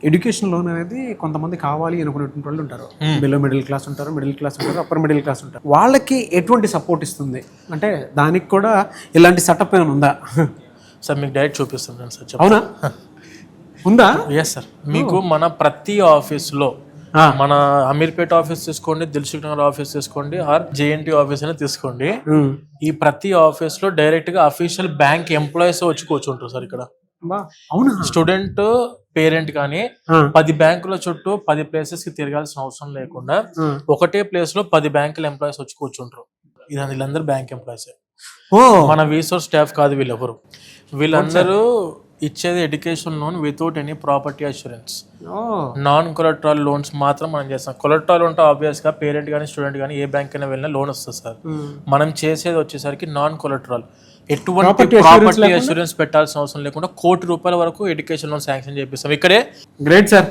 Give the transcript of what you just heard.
Education loan అనేది కొంతమంది కావాలి అనుకునేటువంటి వాళ్ళు ఉంటారు. బిలో మిడిల్ క్లాస్ ఉంటారు, మిడిల్ క్లాస్ ఉంటారు, అప్పర్ మిడిల్ క్లాస్ ఉంటారు. వాళ్ళకి ఎటువంటి సపోర్ట్ ఇస్తుంది అంటే దానికి కూడా ఇలాంటి సెటప్ ఏమైనా ఉందా? సార్ మీకు డైరెక్ట్ చూపిస్తున్నాను సార్. అవునా, ఉందా? Yes sir. మీకు మన ప్రతి ఆఫీస్లో మన అమీర్పేట ఆఫీస్ తీసుకోండి, దిల్సుఖ్ నగర్ ఆఫీస్ తీసుకోండి, ఆర్ జేఎన్టీ ఆఫీస్ అయినా తీసుకోండి, ఈ ప్రతి ఆఫీస్ లో డైరెక్ట్ గా అఫీషియల్ బ్యాంక్ ఎంప్లాయీస్ వచ్చి కూర్చుంటారు సార్ ఇక్కడ. అవునా? స్టూడెంట్ పేరెంట్ కానీ 10 బ్యాంకుల చుట్టూ 10 ప్లేసెస్ కి తిరగాల్సిన అవసరం లేకుండా ఒకటే ప్లేస్ లో 10 బ్యాంకుల ఎంప్లాయీస్ వచ్చి కూర్చుంటారు. వీళ్ళందరూ బ్యాంక్ ఎంప్లాయీస్. మన వీసోర్ స్టాఫ్ కాదు వీళ్ళెవరు. వీళ్ళందరూ ఇచ్చేది education loan without any property assurance. Non collateral loans మాత్రం మనం చేస్తాం. కొలెటరల్ ఉంటే ఆబ్వియస్ గా పేరెంట్ కానీ స్టూడెంట్ కానీ ఏ బ్యాంక్ అయినా వెళ్ళినా లోన్ వస్తుంది సార్. మనం చేసేది వచ్చేసరికి నాన్ కొలెటరల్, ఎటువంటి ప్రాపర్టీ అష్యూరెన్స్ పెట్టాల్సిన అవసరం లేకుండా ₹1 కోటి వరకు ఎడ్యుకేషన్ లోన్ శాంక్షన్ చేపిస్తాం ఇక్కడే. Great sir.